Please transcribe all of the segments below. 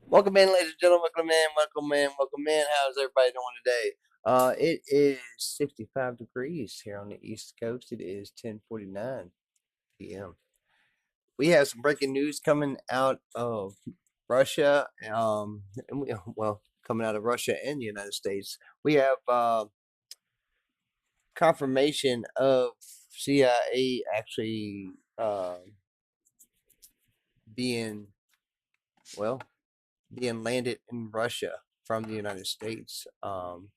Welcome in, ladies and gentlemen. Welcome in. How's everybody doing today? It is 65 degrees here on the East Coast. It is 10:49 p.m. We have some breaking news coming out of Russia. Coming out of Russia and the United States. We have confirmation of CIA actually being landed in Russia from the United States on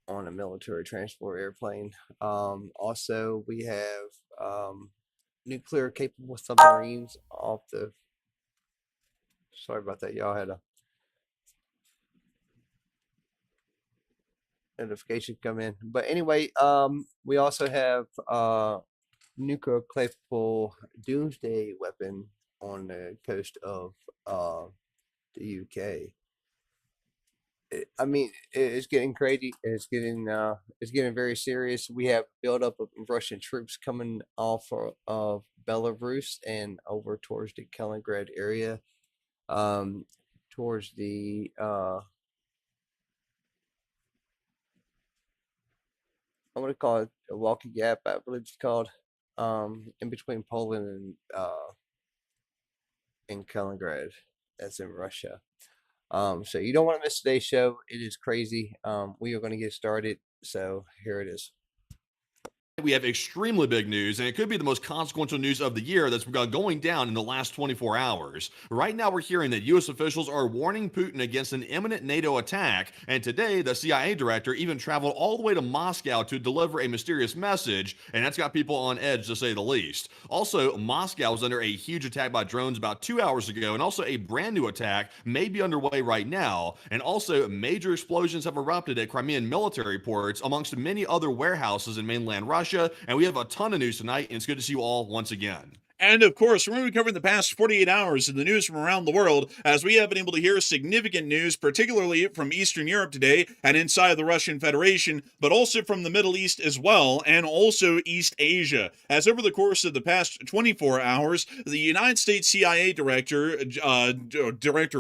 a military transport airplane. Also, we have nuclear capable submarines off the. Sorry about that, y'all had a notification come in. But anyway, we also have nuclear capable doomsday weapon on the coast of the UK. It's getting crazy. It's getting very serious. We have buildup of Russian troops coming off of Belarus and over towards the Kaliningrad area, towards the I'm gonna call it a walking gap. I believe it's called in between Poland and Kaliningrad. That's in Russia. So you don't want to miss today's show. It is crazy. We are going to get started. So here it is. We have extremely big news, and it could be the most consequential news of the year that's going down in the last 24 hours. Right now, we're hearing that U.S. officials are warning Putin against an imminent NATO attack, and today, the CIA director even traveled all the way to Moscow to deliver a mysterious message, and that's got people on edge, to say the least. Also, Moscow was under a huge attack by drones about 2 hours ago, and also a brand new attack may be underway right now, and also major explosions have erupted at Crimean military ports, amongst many other warehouses in mainland Russia. And we have a ton of news tonight, and it's good to see you all once again. And of course, we're going to be covering the past 48 hours in the news from around the world, as we have been able to hear significant news, particularly from Eastern Europe today and inside the Russian Federation, but also from the Middle East as well, and also East Asia. As over the course of the past 24 hours, the United States CIA Director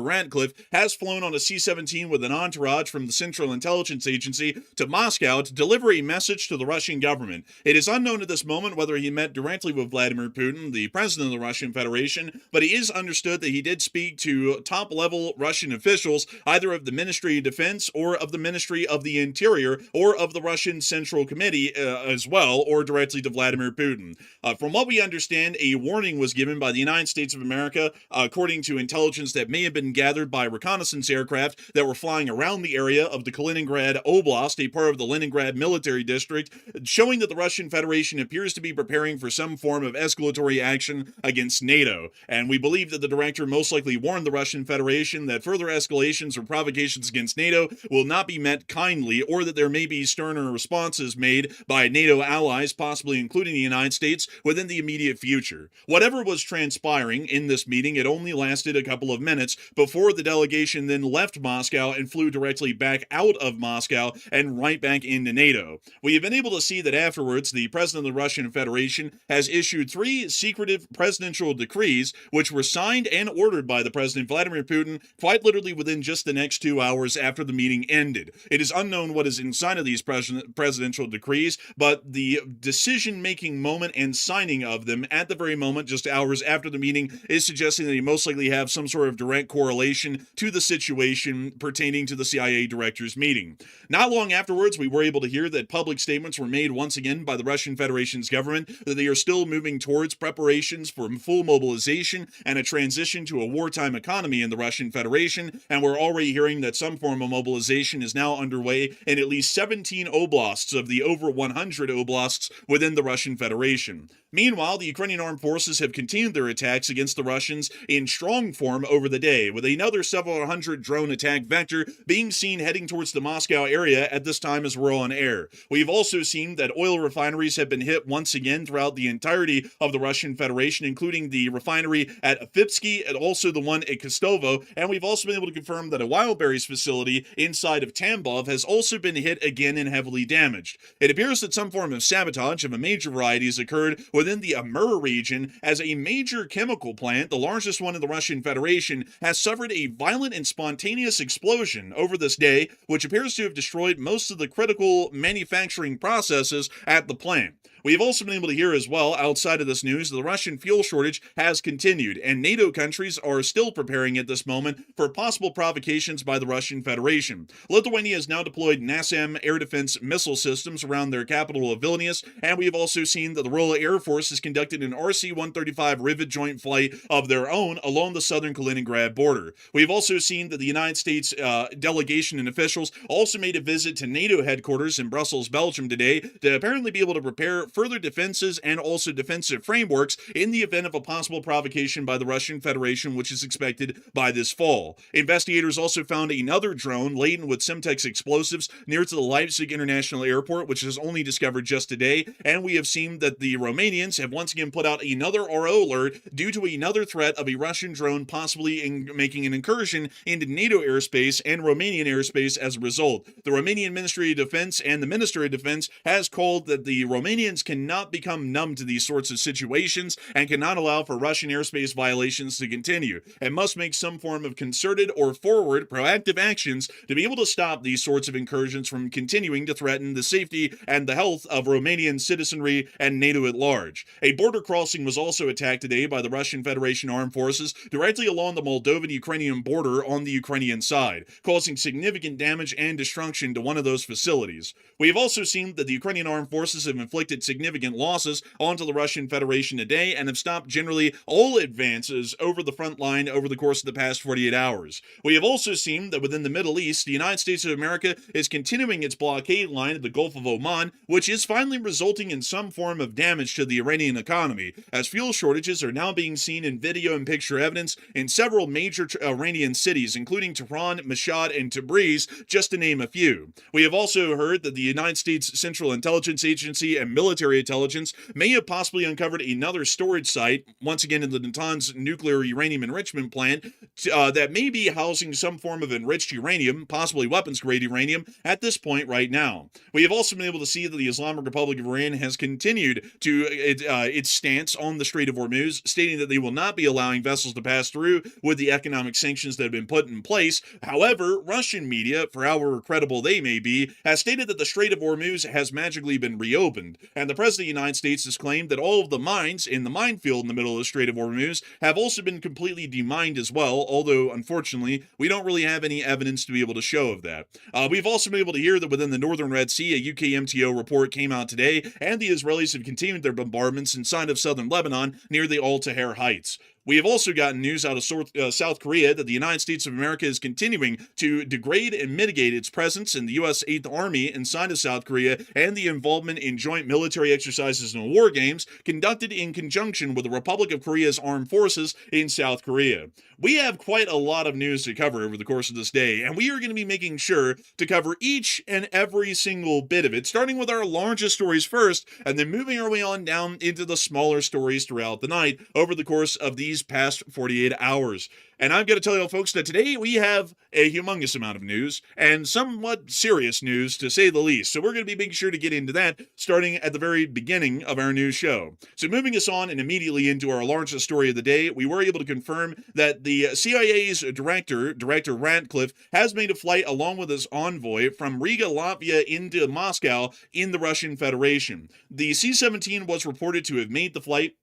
Ratcliffe has flown on a C-17 with an entourage from the Central Intelligence Agency to Moscow to deliver a message to the Russian government. It is unknown at this moment whether he met directly with Vladimir Putin, the president of the Russian Federation, but it is understood that he did speak to top-level Russian officials, either of the Ministry of Defense or of the Ministry of the Interior or of the Russian Central Committee as well, or directly to Vladimir Putin. From what we understand, a warning was given by the United States of America, according to intelligence that may have been gathered by reconnaissance aircraft that were flying around the area of the Kaliningrad Oblast, a part of the Leningrad military district, showing that the Russian Federation appears to be preparing for some form of escalatory action against NATO. And we believe that the director most likely warned the Russian Federation that further escalations or provocations against NATO will not be met kindly, or that there may be sterner responses made by NATO allies, possibly including the United States, within the immediate future. Whatever was transpiring in this meeting, it only lasted a couple of minutes before the delegation then left Moscow and flew directly back out of Moscow and right back into NATO. We have been able to see that afterwards, the president of the Russian Federation has issued 3 secretive presidential decrees, which were signed and ordered by the President Vladimir Putin quite literally within just the next 2 hours after the meeting ended. It is unknown what is inside of these presidential decrees, but the decision-making moment and signing of them at the very moment, just hours after the meeting, is suggesting that they most likely have some sort of direct correlation to the situation pertaining to the CIA director's meeting. Not long afterwards, we were able to hear that public statements were made once again by the Russian Federation's government that they are still moving towards preparations for full mobilization and a transition to a wartime economy in the Russian Federation, and we're already hearing that some form of mobilization is now underway in at least 17 oblasts of the over 100 oblasts within the Russian Federation. Meanwhile, the Ukrainian armed forces have continued their attacks against the Russians in strong form over the day, with another several hundred drone attack vector being seen heading towards the Moscow area at this time as we're on air. We've also seen that oil refineries have been hit once again throughout the entirety of the Russian Federation, including the refinery at Afipsky and also the one at Kostovo, and we've also been able to confirm that a Wildberries facility inside of Tambov has also been hit again and heavily damaged. It appears that some form of sabotage of a major variety has occurred within the Amur region, as a major chemical plant, the largest one in the Russian Federation, has suffered a violent and spontaneous explosion over this day, which appears to have destroyed most of the critical manufacturing processes at the plant. We have also been able to hear as well, outside of this news, the Russian fuel shortage has continued, and NATO countries are still preparing at this moment for possible provocations by the Russian Federation. Lithuania has now deployed NASAM air defense missile systems around their capital of Vilnius, and we have also seen that the Royal Air Force has conducted an RC-135 Rivet joint flight of their own along the southern Kaliningrad border. We have also seen that the United States delegation and officials also made a visit to NATO headquarters in Brussels, Belgium today to apparently be able to prepare further defenses and also defensive frameworks in the event of a possible provocation by the Russian Federation, which is expected by this fall. Investigators also found another drone laden with Semtex explosives near to the Leipzig International Airport, which was only discovered just today, and we have seen that the Romanians have once again put out another RO alert due to another threat of a Russian drone possibly making an incursion into NATO airspace and Romanian airspace as a result. The Romanian Ministry of Defense and the Ministry of Defense has called that the Romanians cannot become numb to these sorts of situations and cannot allow for Russian airspace violations to continue, and must make some form of concerted or forward proactive actions to be able to stop these sorts of incursions from continuing to threaten the safety and the health of Romanian citizenry and NATO at large. A border crossing was also attacked today by the Russian Federation Armed Forces directly along the Moldovan-Ukrainian border on the Ukrainian side, causing significant damage and destruction to one of those facilities. We have also seen that the Ukrainian Armed Forces have inflicted significant losses onto the Russian Federation today and have stopped generally all advances over the front line over the course of the past 48 hours. We have also seen that within the Middle East, the United States of America is continuing its blockade line of the Gulf of Oman, which is finally resulting in some form of damage to the Iranian economy, as fuel shortages are now being seen in video and picture evidence in several major Iranian cities, including Tehran, Mashhad, and Tabriz, just to name a few. We have also heard that the United States Central Intelligence Agency and military intelligence may have possibly uncovered another nuclear storage site, once again in the Natanz nuclear uranium enrichment plant, that may be housing some form of enriched uranium, possibly weapons-grade uranium, at this point right now. We have also been able to see that the Islamic Republic of Iran has continued to its stance on the Strait of Hormuz, stating that they will not be allowing vessels to pass through with the economic sanctions that have been put in place. However, Russian media, for however credible they may be, has stated that the Strait of Hormuz has magically been reopened, and the President of the United States has claimed that all of the mines in the minefield in the middle of the Strait of Hormuz have also been completely demined as well, although, unfortunately, we don't really have any evidence to be able to show of that. We've also been able to hear that within the northern Red Sea, a UK MTO report came out today, and the Israelis have continued their bombardments inside of southern Lebanon near the Al-Tahrir Heights. We have also gotten news out of South Korea that the United States of America is continuing to degrade and mitigate its presence in the U.S. 8th Army inside of South Korea and the involvement in joint military exercises and war games conducted in conjunction with the Republic of Korea's armed forces in South Korea. We have quite a lot of news to cover over the course of this day, and we are going to be making sure to cover each and every single bit of it, starting with our largest stories first, and then moving our way on down into the smaller stories throughout the night over the course of these past 48 hours. And I've got to tell you, folks, that today we have a humongous amount of news and somewhat serious news, to say the least. So we're going to be making sure to get into that starting at the very beginning of our new show. So moving us on and immediately into our largest story of the day, we were able to confirm that the CIA's Director Ratcliffe, has made a flight along with his envoy from Riga, Latvia into Moscow in the Russian Federation. The C-17 was reported to have made the flight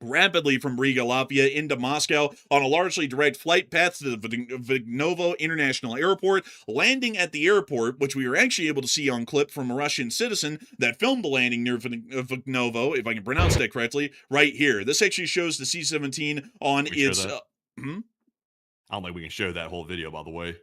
rapidly from Riga, Latvia into Moscow on a largely direct flight path to the Vyknovo International Airport, landing at the airport, which we were actually able to see on clip from a Russian citizen that filmed the landing near Vyknovo, if I can pronounce that correctly, right here. This actually shows the C-17 on its... I don't think we can show that whole video, by the way.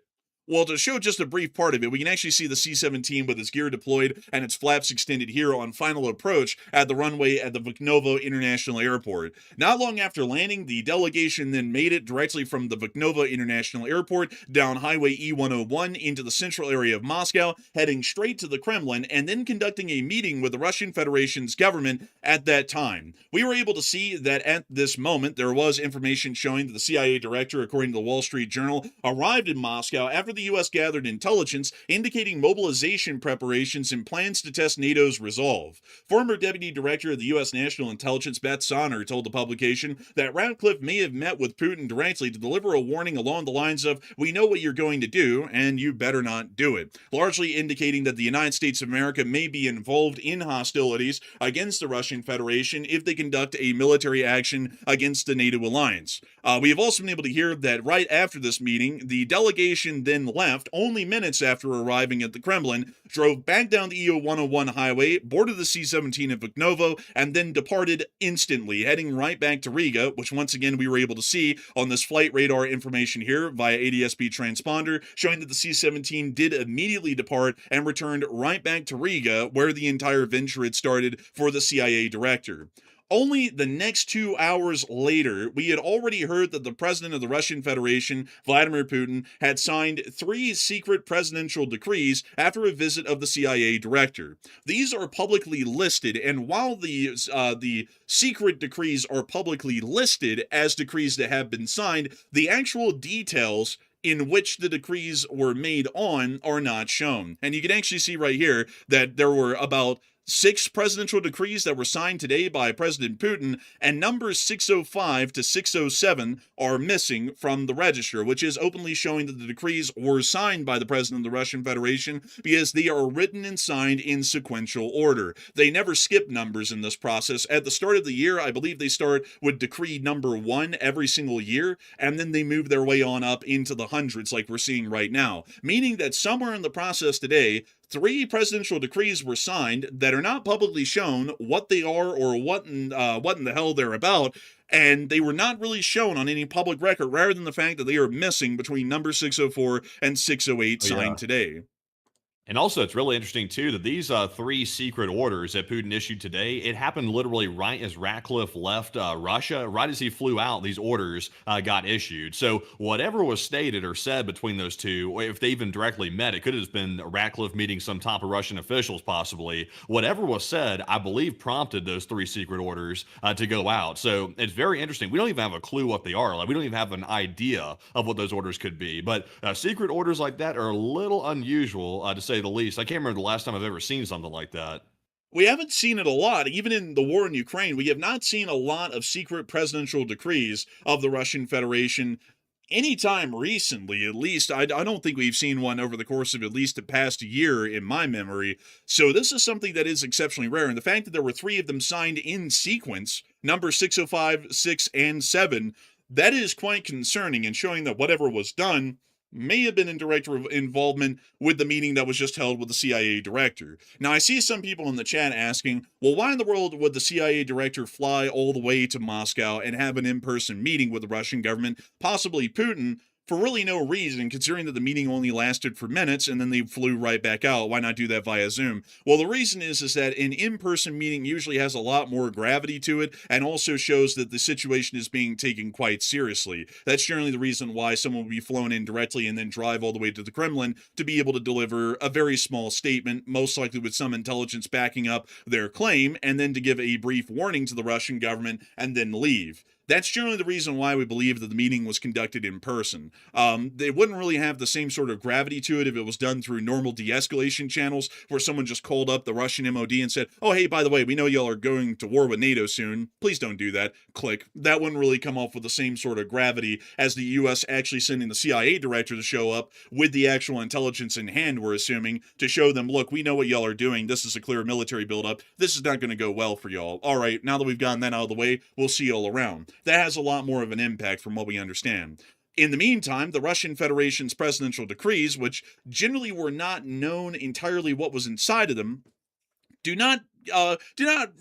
Well, to show just a brief part of it, we can actually see the C-17 with its gear deployed and its flaps extended here on final approach at the runway at the Vyknovo International Airport. Not long after landing, the delegation then made it directly from the Vyknovo International Airport down Highway E-101 into the central area of Moscow, heading straight to the Kremlin, and then conducting a meeting with the Russian Federation's government at that time. We were able to see that at this moment, there was information showing that the CIA director, according to the Wall Street Journal, arrived in Moscow after the U.S. gathered intelligence indicating mobilization preparations and plans to test NATO's resolve. Former Deputy Director of the U.S. National Intelligence Beth Sonner told the publication that Ratcliffe may have met with Putin directly to deliver a warning along the lines of, "We know what you're going to do, and you better not do it," largely indicating that the United States of America may be involved in hostilities against the Russian Federation if they conduct a military action against the NATO alliance. We have also been able to hear that right after this meeting, the delegation then left only minutes after arriving at the Kremlin, drove back down the E-101 highway, boarded the C-17 at Vyknovo, and then departed instantly, heading right back to Riga, which once again we were able to see on this flight radar information here via ADS-B transponder, showing that the C-17 did immediately depart and returned right back to Riga, where the entire venture had started for the CIA director. Only the next 2 hours later, we had already heard that the president of the Russian Federation, Vladimir Putin, had signed 3 secret presidential decrees after a visit of the CIA director. These are publicly listed, and while the secret decrees are publicly listed as decrees that have been signed, the actual details in which the decrees were made on are not shown. And you can actually see right here that there were about 6 presidential decrees that were signed today by President Putin, and numbers 605 to 607 are missing from the register, which is openly showing that the decrees were signed by the President of the Russian Federation because they are written and signed in sequential order. They never skip numbers in this process. At the start of the year, I believe they start with decree number 1 every single year, and then they move their way on up into the hundreds like we're seeing right now, meaning that somewhere in the process today, 3 presidential decrees were signed that are not publicly shown what they are or what in the hell they're about, and they were not really shown on any public record, rather than the fact that they are missing between number 604 and 608 signed today. And also, it's really interesting too that these three secret orders that Putin issued today, it happened literally right as Ratcliffe left Russia. Right as he flew out, these orders got issued. So whatever was stated or said between those two, if they even directly met, it could have been Ratcliffe meeting some top of Russian officials, possibly. Whatever was said, I believe, prompted those three secret orders to go out. So it's very interesting. We don't even have a clue what they are. Like, we don't even have an idea of what those orders could be. But secret orders like that are a little unusual, to say the least. I can't remember the last time I've ever seen something like that. We haven't seen it a lot. Even in the war in Ukraine, we have not seen a lot of secret presidential decrees of the Russian Federation anytime recently. At least I don't think we've seen one over the course of at least the past year in my memory. So this is something that is exceptionally rare. And the fact that there were three of them signed in sequence, number 605, 6, and 7, that is quite concerning and showing that whatever was done may have been in direct involvement with the meeting that was just held with the CIA director. Now, I see some people in the chat asking, well, why in the world would the CIA director fly all the way to Moscow and have an in-person meeting with the Russian government, possibly Putin, for really no reason, considering that the meeting only lasted for minutes and then they flew right back out? Why not do that via Zoom? Well, the reason is that an in-person meeting usually has a lot more gravity to it and also shows that the situation is being taken quite seriously. That's generally the reason why someone will be flown in directly and then drive all the way to the Kremlin to be able to deliver a very small statement, most likely with some intelligence backing up their claim, and then to give a brief warning to the Russian government and then leave. That's generally the reason why we believe that the meeting was conducted in person. They wouldn't really have the same sort of gravity to it if it was done through normal de-escalation channels where someone just called up the Russian MOD and said, oh, hey, by the way, we know y'all are going to war with NATO soon. Please don't do that. Click. That wouldn't really come off with the same sort of gravity as the U.S. actually sending the CIA director to show up with the actual intelligence in hand, we're assuming, to show them, look, we know what y'all are doing. This is a clear military buildup. This is not going to go well for y'all. All right, now that we've gotten that out of the way, we'll see y'all around. That has a lot more of an impact from what we understand. In the meantime, the Russian Federation's presidential decrees, which generally were not known entirely what was inside of them, do not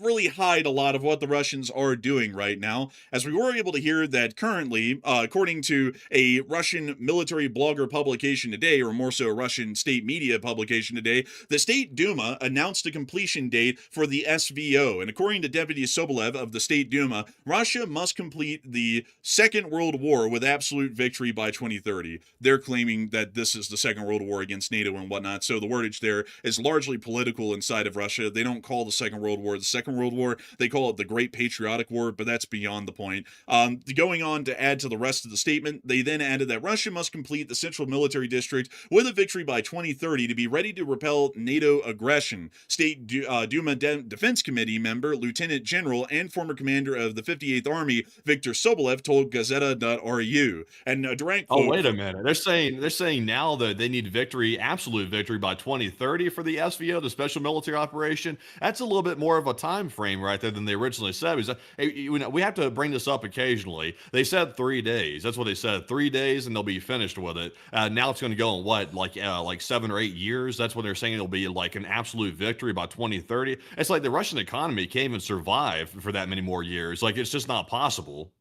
really hide a lot of what the Russians are doing right now, as we were able to hear that currently, according to a Russian military blogger publication today, or more so a Russian state media publication today, the State Duma announced a completion date for the SVO, and according to Deputy Sobolev of the State Duma, Russia must complete the Second World War with absolute victory by 2030. They're claiming that this is the Second World War against NATO and whatnot, so the wordage there is largely political inside of Russia. They don't call the Second World War the Second World War. They call it the Great Patriotic War, but that's beyond the point. Going on to add to the rest of the statement, they then added that Russia must complete the Central Military District with a victory by 2030 to be ready to repel NATO aggression. State Duma Defense Committee member, Lieutenant General, and former commander of the 58th Army, Viktor Sobolev, told Gazeta.ru. And a direct quote. Oh, wait a minute. They're saying now that they need victory, absolute victory by 2030 for the SVO, the Special Military Operation. That's a little bit more of a time frame right there than they originally said. Because, we have to bring this up occasionally. They said 3 days. That's what they said. 3 days, and they'll be finished with it. Now it's going to go in what, like 7 or 8 years? That's what they're saying. It'll be like an absolute victory by 2030. It's like the Russian economy can't even survive for that many more years. Like, it's just not possible.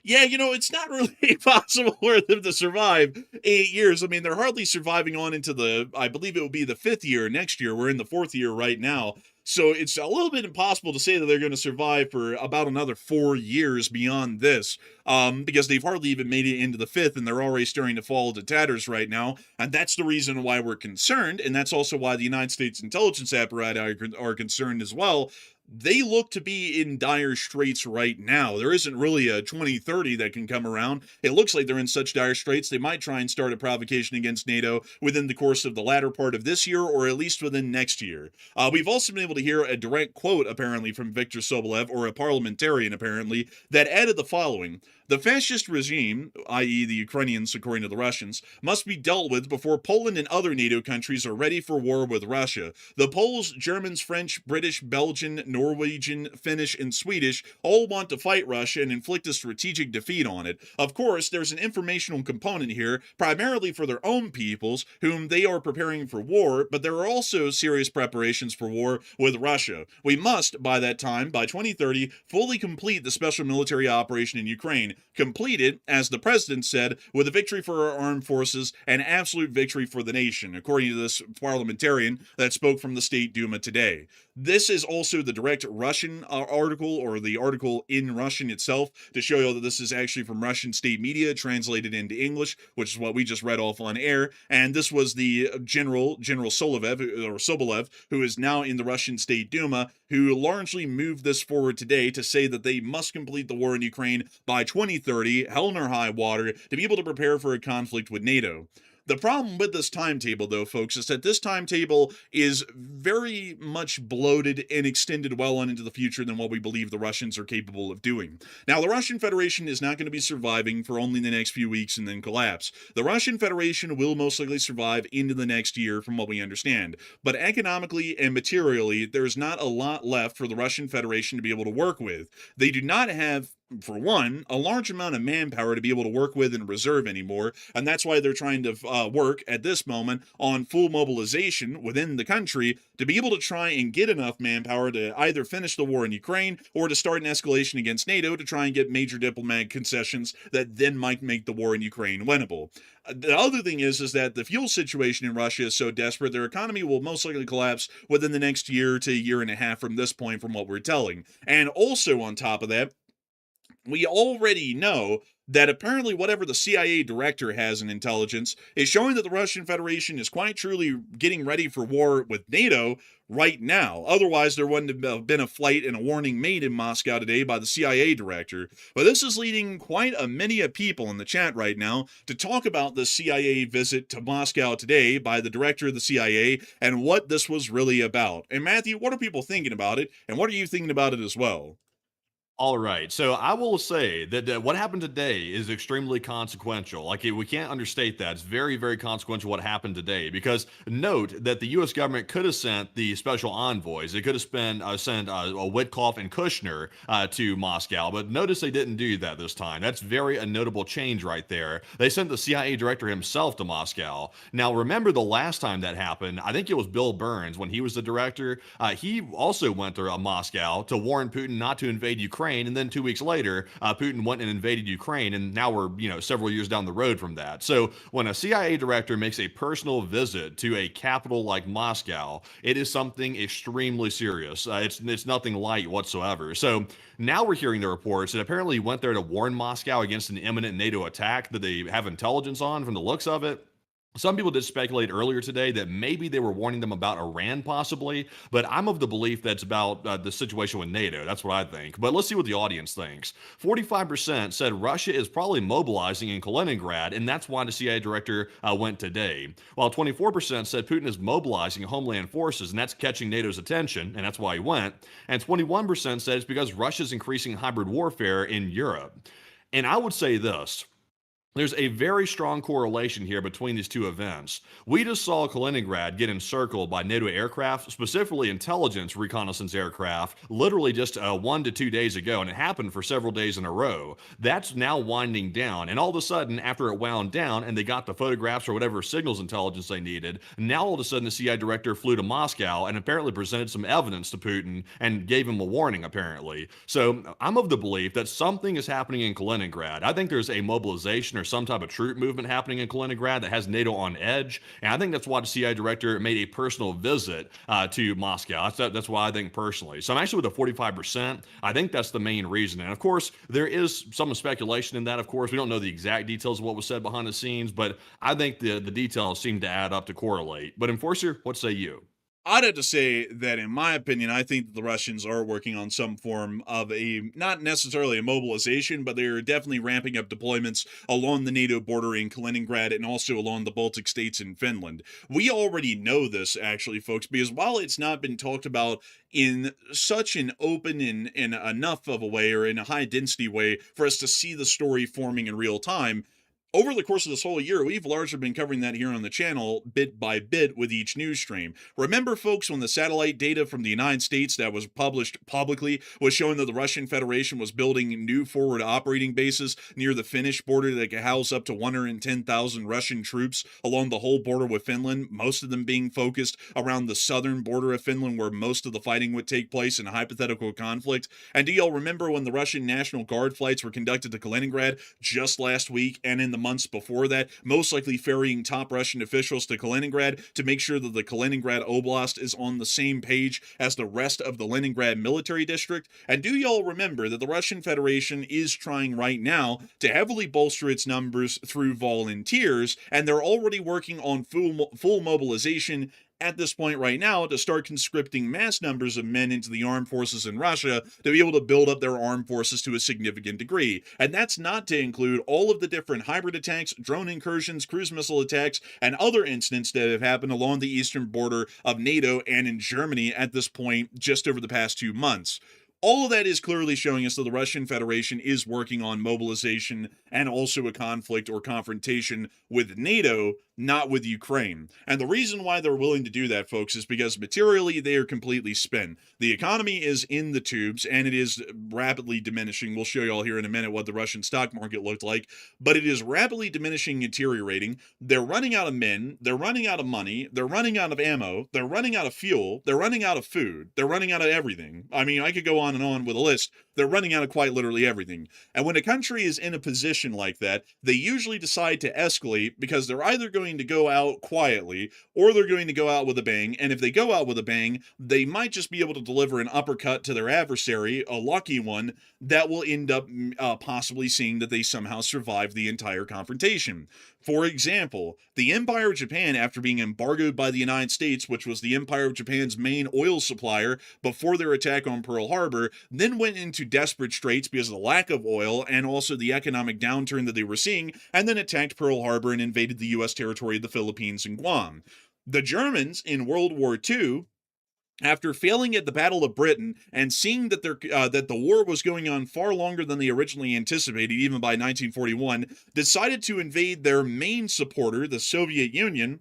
Yeah, it's not really possible for them to survive 8 years. I mean, they're hardly surviving on into I believe it will be the 5th year next year. We're in the 4th year right now. So it's a little bit impossible to say that they're going to survive for about another 4 years beyond this, because they've hardly even made it into the 5th, and they're already starting to fall to tatters right now. And that's the reason why we're concerned, and that's also why the United States intelligence apparatus are concerned as well. They look to be in dire straits right now. There isn't really a 2030 that can come around. It looks like they're in such dire straits, they might try and start a provocation against NATO within the course of the latter part of this year, or at least within next year. We've also been able to hear a direct quote, apparently, from Viktor Sobolev, or a parliamentarian, apparently, that added the following. The fascist regime, i.e. the Ukrainians according to the Russians, must be dealt with before Poland and other NATO countries are ready for war with Russia. The Poles, Germans, French, British, Belgian, Norwegian, Finnish, and Swedish all want to fight Russia and inflict a strategic defeat on it. Of course, there's an informational component here, primarily for their own peoples, whom they are preparing for war, but there are also serious preparations for war with Russia. We must, by that time, by 2030, fully complete the special military operation in Ukraine, complete it, as the president said, with a victory for our armed forces and absolute victory for the nation, according to this parliamentarian that spoke from the State Duma today. This is also the direct Russian article, or the article in Russian itself, to show you that this is actually from Russian state media, translated into English, which is what we just read off on air. And this was the General Sobolev, who is now in the Russian State Duma, who largely moved this forward today to say that they must complete the war in Ukraine by 2030, hell or high water, to be able to prepare for a conflict with NATO. The problem with this timetable, though, folks, is that this timetable is very much bloated and extended well on into the future than what we believe the Russians are capable of doing. Now, the Russian Federation is not going to be surviving for only the next few weeks and then collapse. The Russian Federation will most likely survive into the next year, from what we understand. But economically and materially, there's not a lot left for the Russian Federation to be able to work with. They do not have, for one, a large amount of manpower to be able to work with in reserve anymore, and that's why they're trying to work at this moment on full mobilization within the country to be able to try and get enough manpower to either finish the war in Ukraine or to start an escalation against NATO to try and get major diplomatic concessions that then might make the war in Ukraine winnable. The other thing is that the fuel situation in Russia is so desperate, their economy will most likely collapse within the next year to a year and a half from this point, from what we're telling. And also on top of that, we already know that apparently whatever the CIA director has in intelligence is showing that the Russian Federation is quite truly getting ready for war with NATO right now. Otherwise, there wouldn't have been a flight and a warning made in Moscow today by the CIA director. But this is leading quite a many people in the chat right now to talk about the CIA visit to Moscow today by the director of the CIA and what this was really about. And Matthew, what are people thinking about it? And what are you thinking about it as well? All right. So I will say that what happened today is extremely consequential. We can't understate that. It's very, very consequential what happened today, because note that the U.S. government could have sent the special envoys. It could have sent Witkoff and Kushner to Moscow, but notice they didn't do that this time. That's a notable change right there. They sent the CIA director himself to Moscow. Now, remember the last time that happened, I think it was Bill Burns when he was the director. He also went to Moscow to warn Putin not to invade Ukraine. And then 2 weeks later, Putin went and invaded Ukraine, and now we're several years down the road from that. So when a CIA director makes a personal visit to a capital like Moscow, it is something extremely serious. It's nothing light whatsoever. So now we're hearing the reports that apparently he went there to warn Moscow against an imminent NATO attack that they have intelligence on, from the looks of it. Some people did speculate earlier today that maybe they were warning them about Iran, possibly, but I'm of the belief that's about the situation with NATO. That's what I think. But let's see what the audience thinks. 45% said Russia is probably mobilizing in Kaliningrad, and that's why the CIA director went today. While 24% said Putin is mobilizing homeland forces, and that's catching NATO's attention, and that's why he went. And 21% said it's because Russia's increasing hybrid warfare in Europe. And I would say this. There's a very strong correlation here between these two events. We just saw Kaliningrad get encircled by NATO aircraft, specifically intelligence reconnaissance aircraft, literally just 1 to 2 days ago, and it happened for several days in a row. That's now winding down, and all of a sudden, after it wound down and they got the photographs or whatever signals intelligence they needed, now all of a sudden the CIA director flew to Moscow and apparently presented some evidence to Putin and gave him a warning, apparently. So I'm of the belief that something is happening in Kaliningrad. I think there's a mobilization or some type of troop movement happening in Kaliningrad that has NATO on edge. And I think that's why the CIA director made a personal visit to Moscow. That's why I think personally. So I'm actually with the 45%. I think that's the main reason. And of course, there is some speculation in that. Of course, we don't know the exact details of what was said behind the scenes, but I think the details seem to add up to correlate. But Enforcer, what say you? I'd have to say that, in my opinion, I think that the Russians are working on some form of not necessarily a mobilization, but they're definitely ramping up deployments along the NATO border in Kaliningrad and also along the Baltic states and Finland. We already know this, actually, folks, because while it's not been talked about in such an open and enough of a way, or in a high density way for us to see the story forming in real time, over the course of this whole year, we've largely been covering that here on the channel bit by bit with each news stream. Remember, folks, when the satellite data from the United States that was published publicly was showing that the Russian Federation was building new forward operating bases near the Finnish border that could house up to 110,000 Russian troops along the whole border with Finland, most of them being focused around the southern border of Finland where most of the fighting would take place in a hypothetical conflict? And do y'all remember when the Russian National Guard flights were conducted to Kaliningrad just last week and in the months before that, most likely ferrying top Russian officials to Kaliningrad to make sure that the Kaliningrad Oblast is on the same page as the rest of the Leningrad military district? And do y'all remember that the Russian Federation is trying right now to heavily bolster its numbers through volunteers, and they're already working on full mobilization at this point right now to start conscripting mass numbers of men into the armed forces in Russia to be able to build up their armed forces to a significant degree. And that's not to include all of the different hybrid attacks, drone incursions, cruise missile attacks, and other incidents that have happened along the eastern border of NATO and in Germany at this point just over the past 2 months. All of that is clearly showing us that the Russian Federation is working on mobilization and also a conflict or confrontation with NATO, not with Ukraine. And the reason why they're willing to do that, folks, is because materially they are completely spent. The economy is in the tubes and it is rapidly diminishing. We'll show you all here in a minute what the Russian stock market looked like, but it is rapidly diminishing and deteriorating. They're running out of men, they're running out of money, they're running out of ammo, they're running out of fuel, they're running out of food, they're running out of everything. I mean, I could go on and on with a list. They're running out of quite literally everything. And when a country is in a position like that, they usually decide to escalate because they're either going to go out quietly or they're going to go out with a bang. And if they go out with a bang, they might just be able to deliver an uppercut to their adversary, a lucky one, that will end up possibly seeing that they somehow survive the entire confrontation. For example, the Empire of Japan, after being embargoed by the United States, which was the Empire of Japan's main oil supplier before their attack on Pearl Harbor, then went into desperate straits because of the lack of oil and also the economic downturn that they were seeing, and then attacked Pearl Harbor and invaded the U.S. territory of the Philippines and Guam. The Germans in World War II, after failing at the Battle of Britain and seeing that that the war was going on far longer than they originally anticipated, even by 1941, decided to invade their main supporter, the Soviet Union,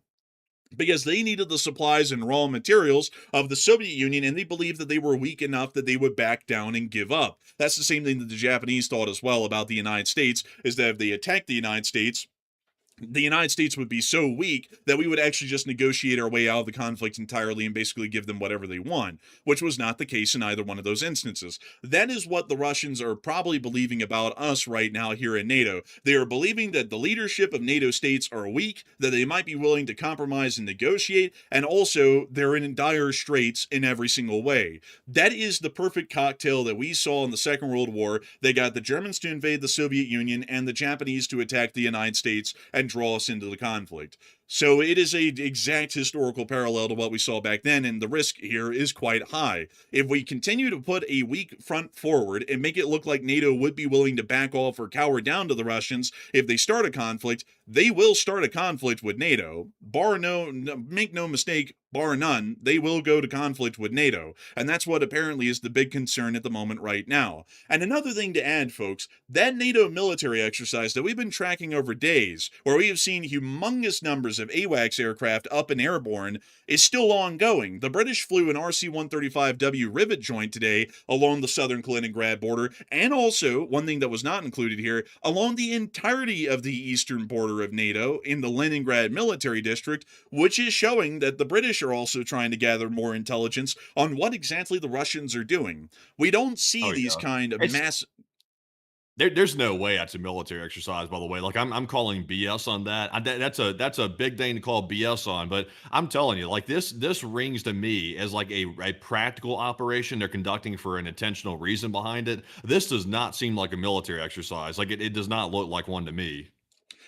because they needed the supplies and raw materials of the Soviet Union, and they believed that they were weak enough that they would back down and give up. That's the same thing that the Japanese thought as well about the United States, is that if they attacked the United States would be so weak that we would actually just negotiate our way out of the conflict entirely and basically give them whatever they want, which was not the case in either one of those instances. That is what the Russians are probably believing about us right now here in NATO. They are believing that the leadership of NATO states are weak, that they might be willing to compromise and negotiate, and also they're in dire straits in every single way. That is the perfect cocktail that we saw in the Second World War. They got the Germans to invade the Soviet Union and the Japanese to attack the United States and draw us into the conflict. So it is a exact historical parallel to what we saw back then, and the risk here is quite high. If we continue to put a weak front forward and make it look like NATO would be willing to back off or cower down to the Russians if they start a conflict, they will start a conflict with NATO. Make no mistake, bar none, they will go to conflict with NATO. And that's what apparently is the big concern at the moment right now. And another thing to add, folks, that NATO military exercise that we've been tracking over days, where we have seen humongous numbers of AWACS aircraft up and airborne, is still ongoing. The British flew an RC-135W rivet joint today along the southern Kaliningrad border, and also, one thing that was not included here, along the entirety of the eastern border of NATO in the Leningrad military district, which is showing that the British are also trying to gather more intelligence on what exactly the Russians are doing. We don't see these kind of mass... There's no way that's a military exercise, by the way. Like I'm calling BS on that. That's a big thing to call BS on. But I'm telling you, like this rings to me as like a practical operation they're conducting for an intentional reason behind it. This does not seem like a military exercise. Like it does not look like one to me.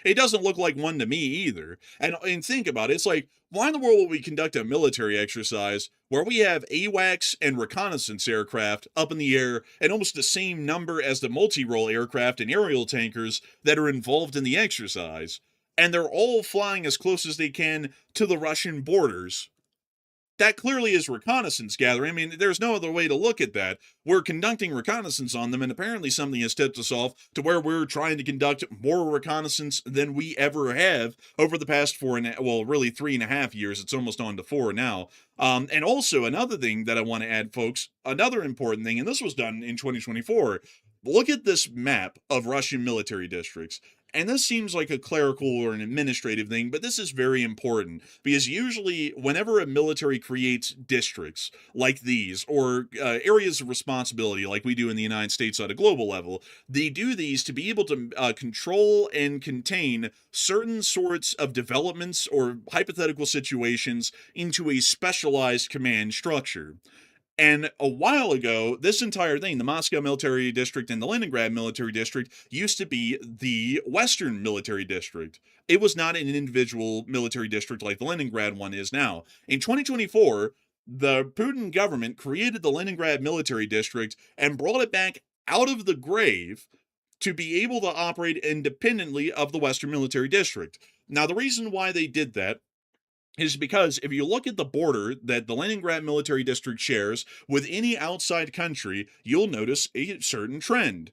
It doesn't look like one to me either. And think about it. It's like, why in the world would we conduct a military exercise where we have AWACS and reconnaissance aircraft up in the air and almost the same number as the multi-role aircraft and aerial tankers that are involved in the exercise, and they're all flying as close as they can to the Russian borders? that clearly is reconnaissance gathering. I mean, there's no other way to look at that. We're conducting reconnaissance on them, and apparently something has tipped us off to where we're trying to conduct more reconnaissance than we ever have over the past really 3.5 years. It's almost on to 4 now. And also another thing that I want to add, folks, another important thing, and this was done in 2024. Look at this map of Russian military districts. And this seems like a clerical or an administrative thing, but this is very important because usually whenever a military creates districts like these or areas of responsibility like we do in the United States at a global level, they do these to be able to control and contain certain sorts of developments or hypothetical situations into a specialized command structure. And a while ago, this entire thing, the Moscow Military District and the Leningrad Military District, used to be the Western Military District. It was not an individual military district like the Leningrad one is now. In 2024, the Putin government created the Leningrad Military District and brought it back out of the grave to be able to operate independently of the Western Military District. Now, the reason why they did that is because if you look at the border that the Leningrad Military District shares with any outside country, you'll notice a certain trend.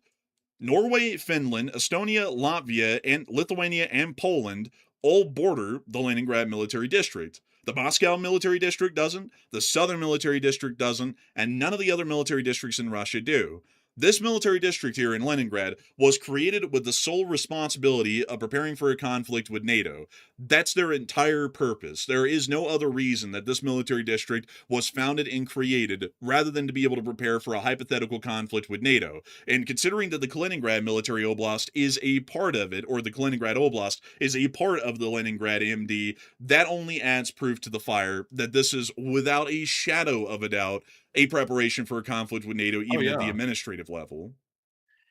Norway, Finland, Estonia, Latvia, and Lithuania and Poland all border the Leningrad Military District. The Moscow Military District doesn't, the Southern Military District doesn't, and none of the other military districts in Russia do. This military district here in Leningrad was created with the sole responsibility of preparing for a conflict with NATO. That's their entire purpose. There is no other reason that this military district was founded and created rather than to be able to prepare for a hypothetical conflict with NATO. And considering that the Kaliningrad Military Oblast is a part of it, or the Kaliningrad Oblast is a part of the Leningrad MD, that only adds proof to the fire that this is, without a shadow of a doubt, a preparation for a conflict with NATO, even at the administrative level.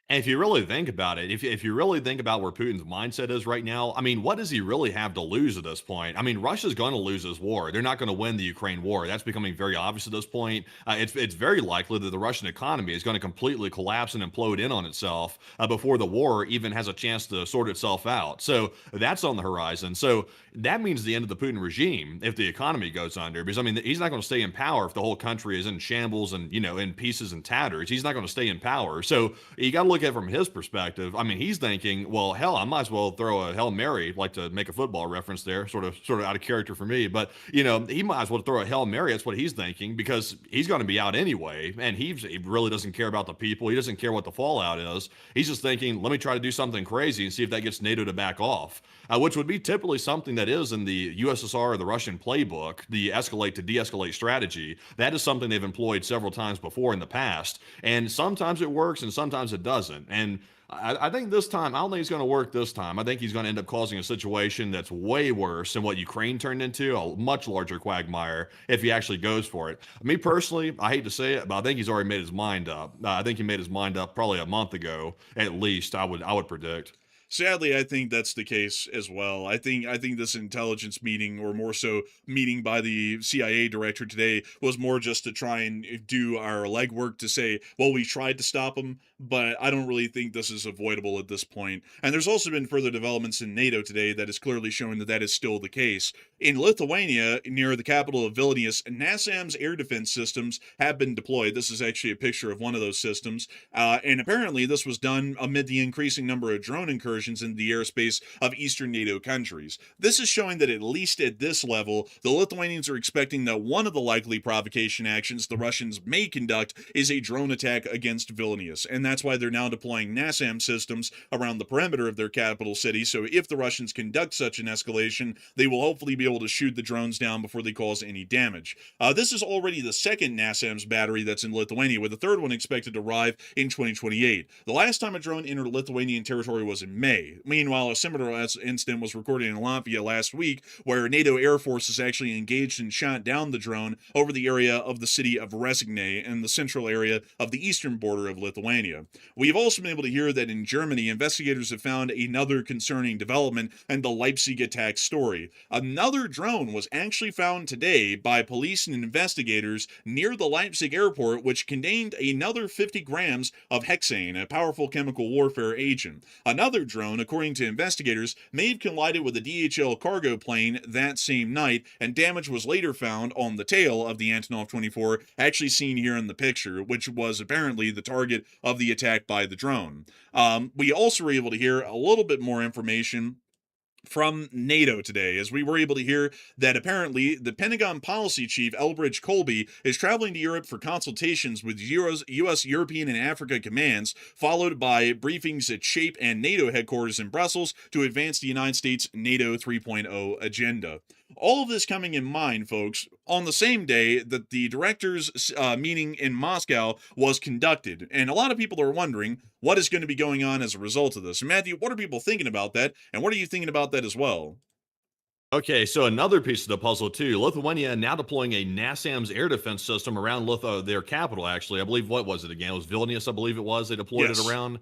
And if you really think about it, if you really think about where Putin's mindset is right now, I mean, what does he really have to lose at this point? I mean, Russia's going to lose this war. They're not going to win the Ukraine war. That's becoming very obvious at this point. It's very likely that the Russian economy is going to completely collapse and implode in on itself before the war even has a chance to sort itself out. So that's on the horizon. So that means the end of the Putin regime if the economy goes under, because I mean, he's not going to stay in power if the whole country is in shambles and, you know, in pieces and tatters. He's not going to stay in power. So you got to look at it from his perspective. I mean, he's thinking, well, hell, I might as well throw a Hail Mary, like to make a football reference there, sort of out of character for me. But, you know, he might as well throw a Hail Mary. That's what he's thinking, because he's going to be out anyway. And he really doesn't care about the people. He doesn't care what the fallout is. He's just thinking, let me try to do something crazy and see if that gets NATO to back off, which would be typically something that is in the USSR or the Russian playbook, the escalate to de-escalate strategy. That is something they've employed several times before in the past. And sometimes it works and sometimes it doesn't. And I think this time, I don't think it's going to work this time. I think he's going to end up causing a situation that's way worse than what Ukraine turned into, a much larger quagmire, if he actually goes for it. Me personally, I hate to say it, but I think he's already made his mind up. I think he made his mind up probably a month ago, at least, I would predict. Sadly, I think that's the case as well. I think this intelligence meeting, or more so meeting by the CIA director today, was more just to try and do our legwork to say, well, we tried to stop him, but I don't really think this is avoidable at this point. And there's also been further developments in NATO today that is clearly showing that that is still the case. In Lithuania, near the capital of Vilnius, NASAMS air defense systems have been deployed. This is actually a picture of one of those systems. And apparently this was done amid the increasing number of drone incursions in the airspace of eastern NATO countries. This is showing that at least at this level, the Lithuanians are expecting that one of the likely provocation actions the Russians may conduct is a drone attack against Vilnius. And that's why they're now deploying NASAM systems around the perimeter of their capital city. So if the Russians conduct such an escalation, they will hopefully be able to shoot the drones down before they cause any damage. This is already the second NASAMS battery that's in Lithuania, with the third one expected to arrive in 2028. The last time a drone entered Lithuanian territory was in May. Meanwhile, a similar incident was recorded in Latvia last week, where NATO air forces actually engaged and shot down the drone over the area of the city of Resigne in the central area of the eastern border of Lithuania. We've also been able to hear that in Germany, investigators have found another concerning development in the Leipzig attack story. Another drone was actually found today by police and investigators near the Leipzig airport, which contained another 50 grams of hexane, a powerful chemical warfare agent. Another drone drone, according to investigators, may have collided with a DHL cargo plane that same night, and damage was later found on the tail of the Antonov 24, actually seen here in the picture, which was apparently the target of the attack by the drone. We also were able to hear a little bit more information from NATO today, as we were able to hear that apparently the Pentagon policy chief Elbridge Colby is traveling to Europe for consultations with U.S., European, and Africa commands, followed by briefings at SHAPE and NATO headquarters in Brussels to advance the United States NATO 3.0 agenda. All of this coming in mind, folks, on the same day that the directors' meeting in Moscow was conducted. And a lot of people are wondering what is going to be going on as a result of this. Matthew, what are people thinking about that? And what are you thinking about that as well? Okay, so another piece of the puzzle too. Lithuania now deploying a NASAMS air defense system around their capital. Actually, I believe, what was it again? It was Vilnius, I believe it was. They deployed it around.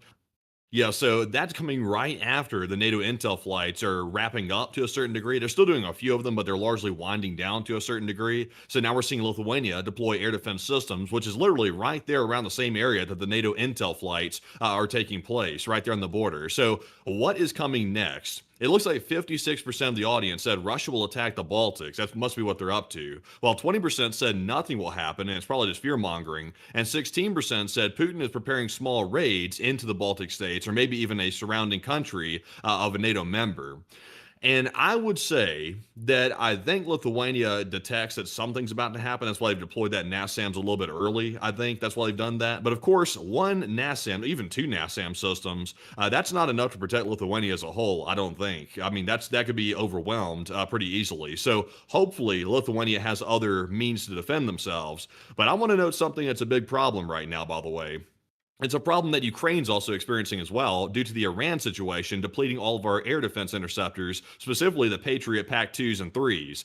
Yeah, so that's coming right after the NATO intel flights are wrapping up to a certain degree. They're still doing a few of them, but they're largely winding down to a certain degree. So now we're seeing Lithuania deploy air defense systems, which is literally right there around the same area that the NATO intel flights are taking place, right there on the border. So what is coming next? It looks like 56% of the audience said Russia will attack the Baltics. That must be what they're up to. While 20% said nothing will happen, and it's probably just fear-mongering. And 16% said Putin is preparing small raids into the Baltic states, or maybe even a surrounding country of a NATO member. And I would say that I think Lithuania detects that something's about to happen. That's why they've deployed that NASAMS a little bit early. I think that's why they've done that. But of course, one NASAM, even two NASAM systems, that's not enough to protect Lithuania as a whole, I don't think. I mean, that could be overwhelmed pretty easily. So hopefully Lithuania has other means to defend themselves. But I want to note something that's a big problem right now, by the way. It's a problem that Ukraine's also experiencing as well due to the Iran situation depleting all of our air defense interceptors, specifically the Patriot PAC-2s and 3s.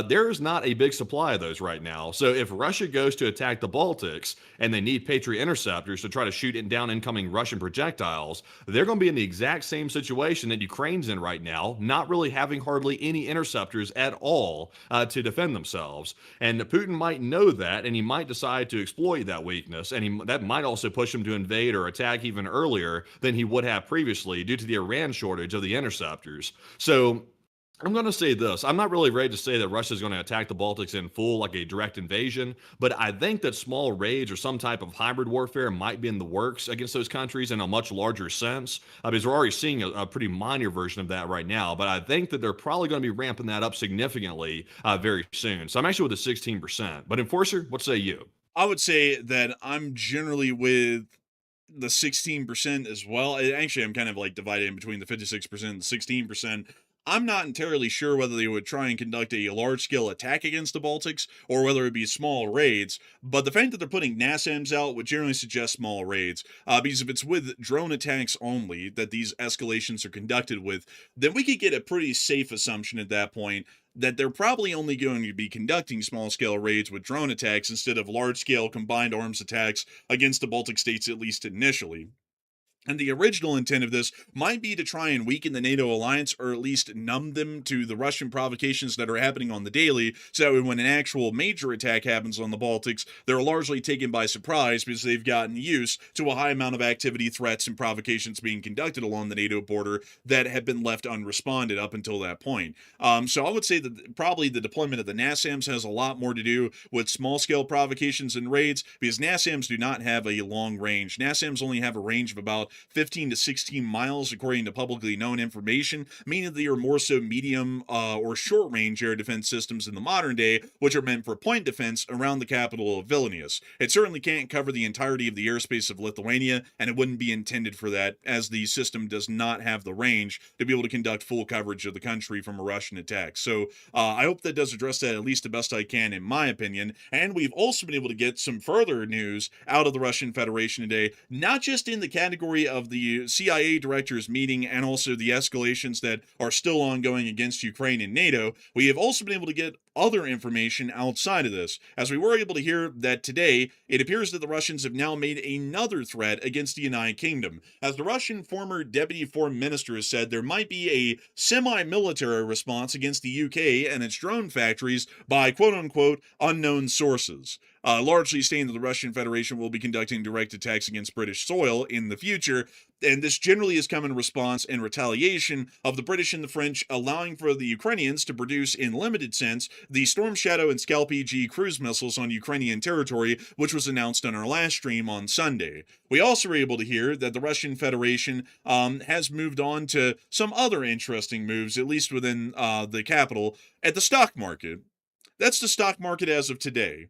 There is not a big supply of those right now. So if Russia goes to attack the Baltics and they need Patriot interceptors to try to shoot down incoming Russian projectiles, they're going to be in the exact same situation that Ukraine's in right now, not really having hardly any interceptors at all to defend themselves. And Putin might know that, and he might decide to exploit that weakness, and that might also push him to invade or attack even earlier than he would have previously due to the Iran shortage of the interceptors. So I'm going to say this. I'm not really ready to say that Russia is going to attack the Baltics in full, like a direct invasion, but I think that small raids or some type of hybrid warfare might be in the works against those countries in a much larger sense, because we're already seeing a pretty minor version of that right now, but I think that they're probably going to be ramping that up significantly very soon. So I'm actually with the 16%. But Enforcer, what say you? I would say that I'm generally with the 16% as well. Actually, I'm kind of like divided in between the 56% and the 16%. I'm not entirely sure whether they would try and conduct a large-scale attack against the Baltics or whether it be small raids, but the fact that they're putting NASAMS out would generally suggest small raids, because if it's with drone attacks only that these escalations are conducted with, then we could get a pretty safe assumption at that point that they're probably only going to be conducting small-scale raids with drone attacks instead of large-scale combined arms attacks against the Baltic states, at least initially. And the original intent of this might be to try and weaken the NATO alliance, or at least numb them to the Russian provocations that are happening on the daily, so that when an actual major attack happens on the Baltics, they're largely taken by surprise because they've gotten used to a high amount of activity, threats, and provocations being conducted along the NATO border that have been left unresponded up until that point. So I would say that probably the deployment of the NASAMS has a lot more to do with small-scale provocations and raids, because NASAMS do not have a long range. NASAMS only have a range of about 15 to 16 miles, according to publicly known information, meaning they are more so medium or short-range air defense systems in the modern day, which are meant for point defense around the capital of Vilnius. It certainly can't cover the entirety of the airspace of Lithuania, and it wouldn't be intended for that, as the system does not have the range to be able to conduct full coverage of the country from a Russian attack. So I hope that does address that at least the best I can, in my opinion. And we've also been able to get some further news out of the Russian Federation today, not just in the category of the CIA directors meeting and also the escalations that are still ongoing against Ukraine and NATO. We have also been able to get other information outside of this, as we were able to hear that today it appears that the Russians have now made another threat against the United Kingdom. As the Russian former deputy foreign minister has said, there might be a semi-military response against the UK and its drone factories by quote-unquote unknown sources. Largely stating that the Russian Federation will be conducting direct attacks against British soil in the future. And this generally has come in response and retaliation of the British and the French allowing for the Ukrainians to produce, in limited sense, the Storm Shadow and Scalp-EG cruise missiles on Ukrainian territory, which was announced on our last stream on Sunday. We also were able to hear that the Russian Federation has moved on to some other interesting moves, at least within the capital, at the stock market. That's the stock market as of today.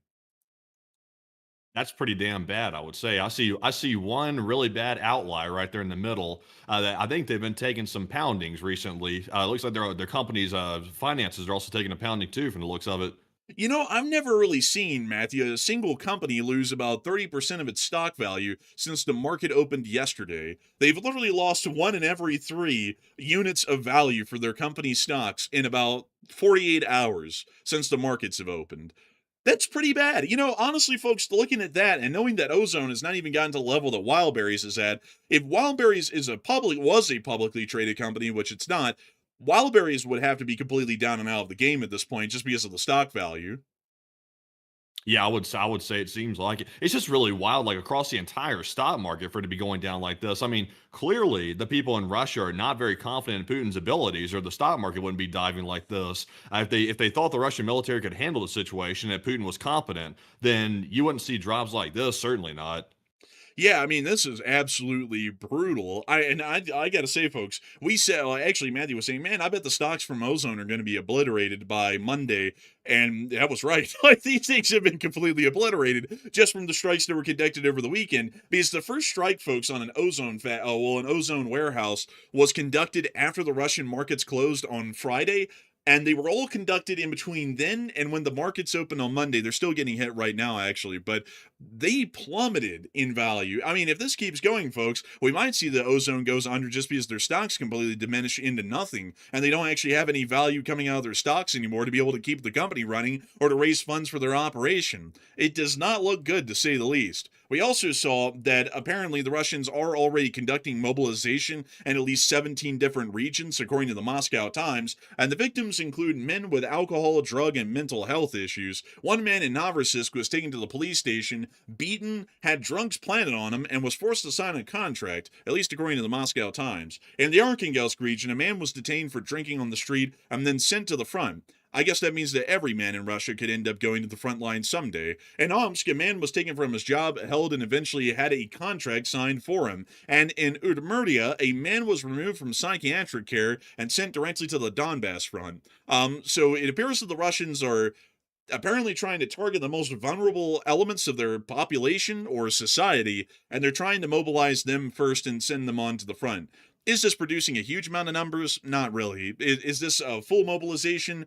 That's pretty damn bad, I would say. I see one really bad outlier right there in the middle. That I think they've been taking some poundings recently. It looks like their company's finances are also taking a pounding too, from the looks of it. You know, I've never really seen, Matthew, a single company lose about 30% of its stock value since the market opened yesterday. They've literally lost 1 in every 3 units of value for their company stocks in about 48 hours since the markets have opened. That's pretty bad. You know, honestly, folks, looking at that and knowing that Ozone has not even gotten to the level that Wildberries is at, if Wildberries was a publicly traded company, which it's not, Wildberries would have to be completely down and out of the game at this point just because of the stock value. Yeah, I would say it seems like it. It's just really wild, like across the entire stock market for it to be going down like this. I mean, clearly the people in Russia are not very confident in Putin's abilities, or the stock market wouldn't be diving like this. If they thought the Russian military could handle the situation, that Putin was competent, then you wouldn't see drops like this. Certainly not. Yeah, I mean, this is absolutely brutal. I gotta say, folks, we said, well, actually, Matthew was saying, man, I bet the stocks from Ozone are going to be obliterated by Monday, and that was right. Like, these things have been completely obliterated just from the strikes that were conducted over the weekend. Because the first strike, folks, on an an Ozone warehouse was conducted after the Russian markets closed on Friday. And they were all conducted in between then and when the markets open on Monday. They're still getting hit right now, actually, but they plummeted in value. I mean, if this keeps going, folks, we might see the Ozone goes under just because their stocks completely diminish into nothing, and they don't actually have any value coming out of their stocks anymore to be able to keep the company running or to raise funds for their operation. It does not look good, to say the least. We also saw that apparently the Russians are already conducting mobilization in at least 17 different regions, according to the Moscow Times, and the victims include men with alcohol, drug, and mental health issues. One man in Novorossiysk was taken to the police station, beaten, had drunks planted on him, and was forced to sign a contract, at least according to the Moscow Times. In the Arkhangelsk region, a man was detained for drinking on the street and then sent to the front. I guess that means that every man in Russia could end up going to the front line someday. In Omsk, a man was taken from his job, held, and eventually had a contract signed for him. And in Udmurtia, a man was removed from psychiatric care and sent directly to the Donbass front. So it appears that the Russians are apparently trying to target the most vulnerable elements of their population or society, and they're trying to mobilize them first and send them on to the front. Is this producing a huge amount of numbers? Not really. Is this a full mobilization?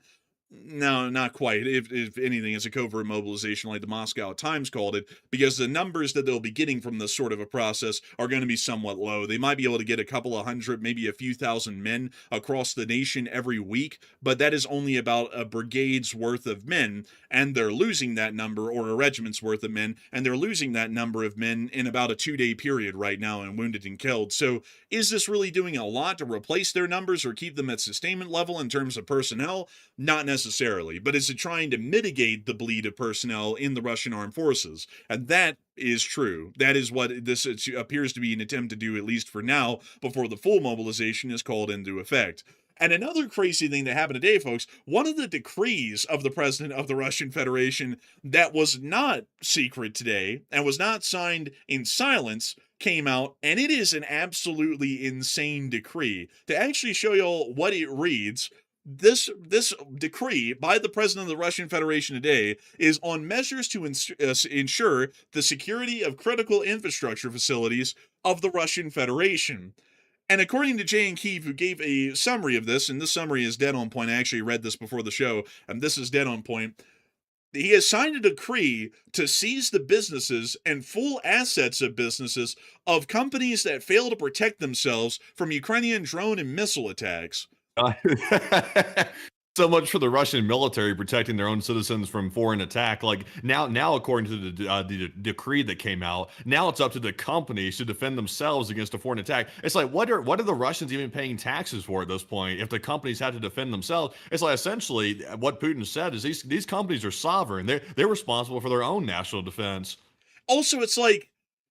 No, not quite. If anything, it's a covert mobilization like the Moscow Times called it, because the numbers that they'll be getting from this sort of a process are going to be somewhat low. They might be able to get a couple of hundred, maybe a few thousand men across the nation every week, but that is only about a brigade's worth of men, and they're losing that number, or a regiment's worth of men, and they're losing that number of men in about a 2-day period right now, and wounded and killed. So is this really doing a lot to replace their numbers or keep them at sustainment level in terms of personnel? Not necessarily, but is it trying to mitigate the bleed of personnel in the Russian armed forces? And that is true. That is what this appears to be an attempt to do, at least for now, before the full mobilization is called into effect. And another crazy thing that happened today, folks, one of the decrees of the president of the Russian Federation that was not secret today and was not signed in silence came out, and it is an absolutely insane decree. To actually show y'all what it reads, this decree by the president of the Russian Federation today is on measures to ensure the security of critical infrastructure facilities of the Russian Federation. And according to Jay and Keefe, who gave a summary of this, and this summary is dead on point. I actually read this before the show, and this is dead on point. He has signed a decree to seize the businesses and full assets of businesses of companies that fail to protect themselves from Ukrainian drone and missile attacks. Uh, so much for the Russian military protecting their own citizens from foreign attack. Like now, according to the decree that came out, now it's up to the companies to defend themselves against a foreign attack. It's like, what are the Russians even paying taxes for at this point? If the companies had to defend themselves, it's like essentially what Putin said is these companies are sovereign. They're responsible for their own national defense. Also, it's like,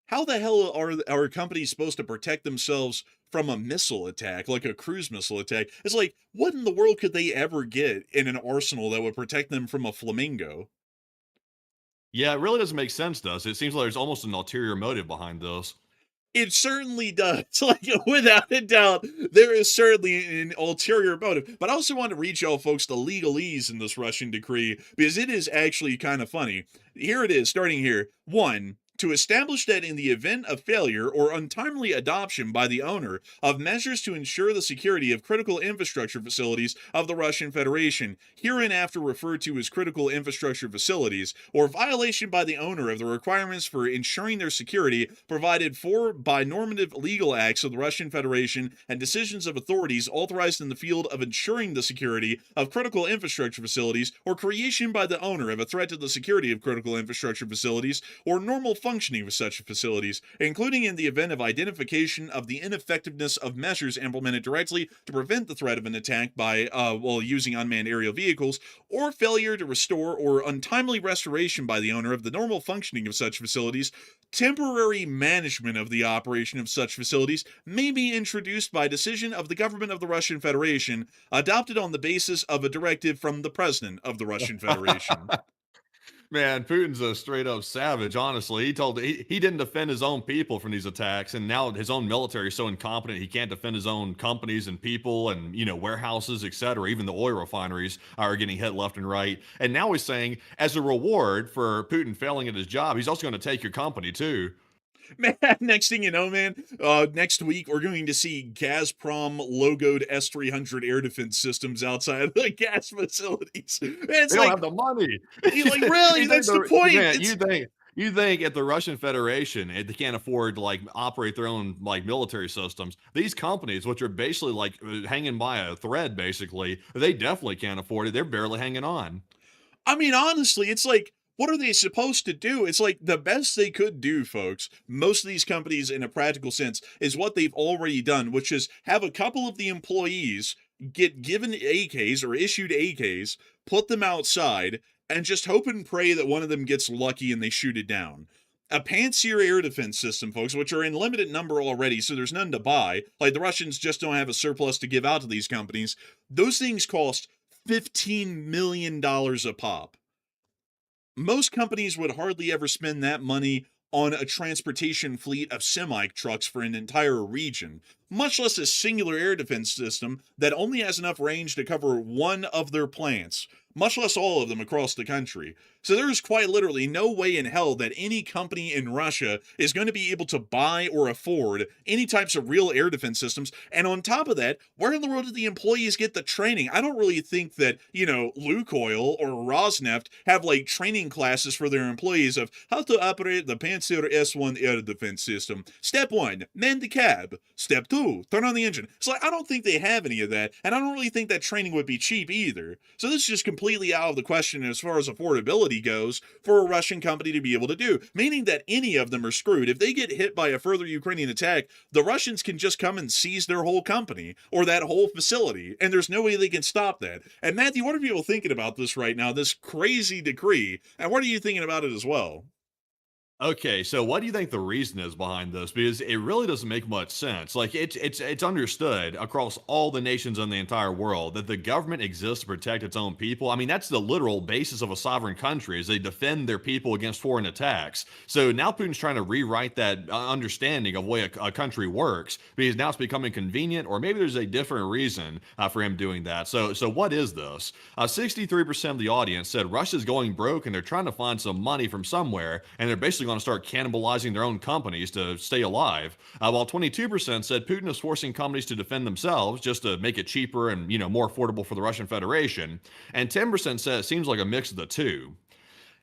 how the hell are our companies supposed to protect themselves from a missile attack, like a cruise missile attack? It's like, what in the world could they ever get in an arsenal that would protect them from a flamingo? Yeah, it really doesn't make sense, does it? It seems like there's almost an ulterior motive behind this. It certainly does. Like, without a doubt, there is certainly an ulterior motive. But I also want to read y'all folks the legalese in this Russian decree because it is actually kind of funny. Here it is, starting here. 1. To establish that in the event of failure or untimely adoption by the owner of measures to ensure the security of critical infrastructure facilities of the Russian Federation, hereinafter referred to as critical infrastructure facilities, or violation by the owner of the requirements for ensuring their security provided for by normative legal acts of the Russian Federation and decisions of authorities authorized in the field of ensuring the security of critical infrastructure facilities, or creation by the owner of a threat to the security of critical infrastructure facilities, or normal functioning of such facilities, including in the event of identification of the ineffectiveness of measures implemented directly to prevent the threat of an attack by, using unmanned aerial vehicles, or failure to restore or untimely restoration by the owner of the normal functioning of such facilities. Temporary management of the operation of such facilities may be introduced by decision of the government of the Russian Federation, adopted on the basis of a directive from the President of the Russian Federation. Man, Putin's a straight up savage, honestly. He didn't defend his own people from these attacks, and now his own military is so incompetent he can't defend his own companies and people and, warehouses, etc. Even the oil refineries are getting hit left and right. And now he's saying, as a reward for Putin failing at his job, he's also going to take your company too. Man, next thing you know, man, next week we're going to see Gazprom logoed S-300 air defense systems outside the gas facilities. Man, it's They don't like, have the money. like really, You think that's the point. man, you think at the Russian Federation they can't afford to operate their own military systems. These companies, which are basically hanging by a thread, basically, they definitely can't afford it. They're barely hanging on. I mean, honestly, it's like, what are they supposed to do? It's like the best they could do, folks. Most of these companies, in a practical sense, is what they've already done, which is have a couple of the employees get given AKs or issued AKs, put them outside, and just hope and pray that one of them gets lucky and they shoot it down. A Pantsir air defense system, folks, which are in limited number already, so there's none to buy. Like, the Russians just don't have a surplus to give out to these companies. Those things cost $15 million a pop. Most companies would hardly ever spend that money on a transportation fleet of semi-trucks for an entire region, much less a singular air defense system that only has enough range to cover one of their plants, much less all of them across the country. So there's quite literally no way in hell that any company in Russia is going to be able to buy or afford any types of real air defense systems. And on top of that, where in the world did the employees get the training? I don't really think that, Lukoil or Rosneft have training classes for their employees of how to operate the Panzer S1 air defense system. Step 1, man the cab. Step 2, turn on the engine. It's I don't think they have any of that, and I don't really think that training would be cheap either. So this is just completely out of the question as far as affordability goes for a Russian company to be able to do, meaning that any of them are screwed. If they get hit by a further Ukrainian attack, the Russians can just come and seize their whole company or that whole facility, and there's no way they can stop that. And Matthew, what are people thinking about this right now, this crazy decree, and what are you thinking about it as well? Okay, so what do you think the reason is behind this? Because it really doesn't make much sense. It's understood across all the nations in the entire world that the government exists to protect its own people. I mean, that's the literal basis of a sovereign country, is they defend their people against foreign attacks. So now Putin's trying to rewrite that understanding of the way a country works, because now it's becoming convenient, or maybe there's a different reason for him doing that. So what is this? 63% of the audience said Russia's going broke and they're trying to find some money from somewhere, and they're basically going to start cannibalizing their own companies to stay alive, while 22% said Putin is forcing companies to defend themselves just to make it cheaper and more affordable for the Russian Federation, and 10% said it seems like a mix of the two.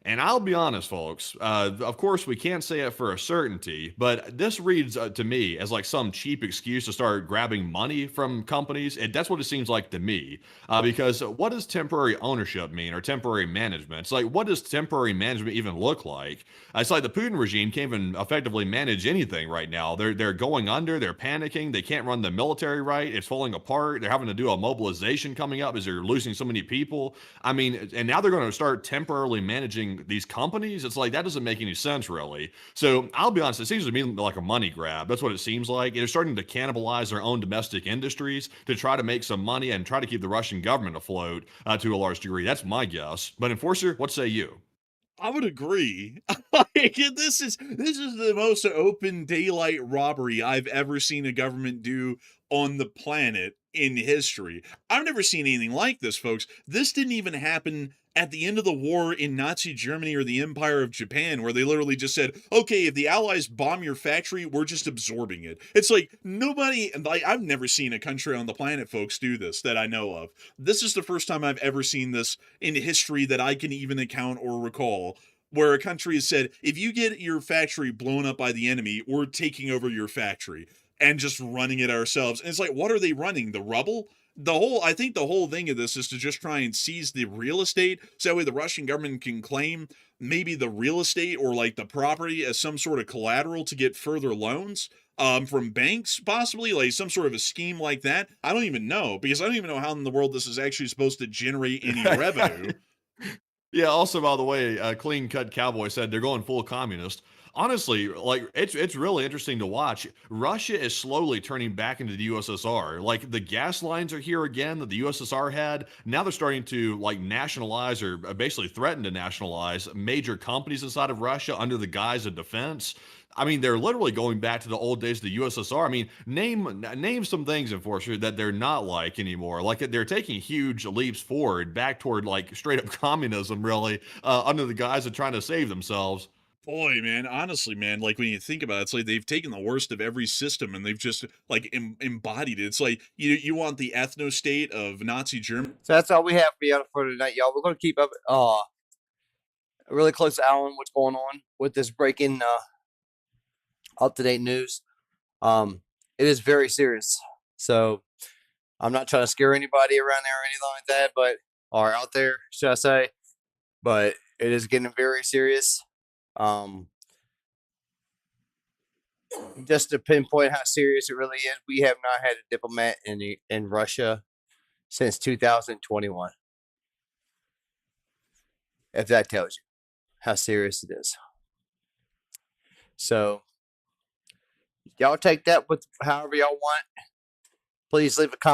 And I'll be honest, folks, of course, we can't say it for a certainty, but this reads to me as some cheap excuse to start grabbing money from companies. That's what it seems like to me, because what does temporary ownership mean, or temporary management? It's what does temporary management even look like? It's the Putin regime can't even effectively manage anything right now. They're going under, they're panicking, they can't run the military right, it's falling apart, they're having to do a mobilization coming up as they're losing so many people. I mean, and now they're going to start temporarily managing supporting these companies. It's like that doesn't make any sense, really. So I'll be honest, it seems to me like a money grab. That's what it seems like. They're starting to cannibalize their own domestic industries to try to make some money and try to keep the Russian government afloat to a large degree. That's my guess. But Enforcer, what say you? I would agree. Like, this is the most open daylight robbery I've ever seen a government do on the planet in history. I've never seen anything like this, folks. This didn't even happen at the end of the war in Nazi Germany or the Empire of Japan, where they literally just said, okay, if the Allies bomb your factory, we're just absorbing it. It's like nobody, like, I've never seen a country on the planet, folks, do this that I know of. This is the first time I've ever seen this in history that I can even account or recall, where a country has said, if you get your factory blown up by the enemy, we're taking over your factory and just running it ourselves. And it's like, what are they running? The rubble? I think the whole thing of this is to just try and seize the real estate, so that way the Russian government can claim maybe the real estate or like the property as some sort of collateral to get further loans from banks, possibly, like some sort of a scheme like that. I don't even know, because I don't even know how in the world this is actually supposed to generate any revenue. Yeah, also, by the way, Clean Cut Cowboy said they're going full communist. Honestly, like it's really interesting to watch. Russia is slowly turning back into the USSR. Like the gas lines are here again that the USSR had. Now they're starting to like nationalize or basically threaten to nationalize major companies inside of Russia under the guise of defense. I mean, they're literally going back to the old days of the USSR. I mean, name some things, Enforcer, that they're not like anymore. Like they're taking huge leaps forward back toward like straight up communism, really, under the guise of trying to save themselves. Boy, man, honestly, man, like when you think about it, it's like they've taken the worst of every system and they've just like embodied it. It's like you want the ethno state of Nazi Germany. So that's all we have for you for tonight, y'all. We're gonna keep up really close to Alan what's going on with this breaking up to date news. It is very serious. So I'm not trying to scare anybody around there or anything like that, or out there, should I say? But it is getting very serious. Just to pinpoint how serious it really is, we have not had a diplomat in Russia since 2021. If that tells you how serious it is. So y'all take that with however y'all want. Please leave a comment.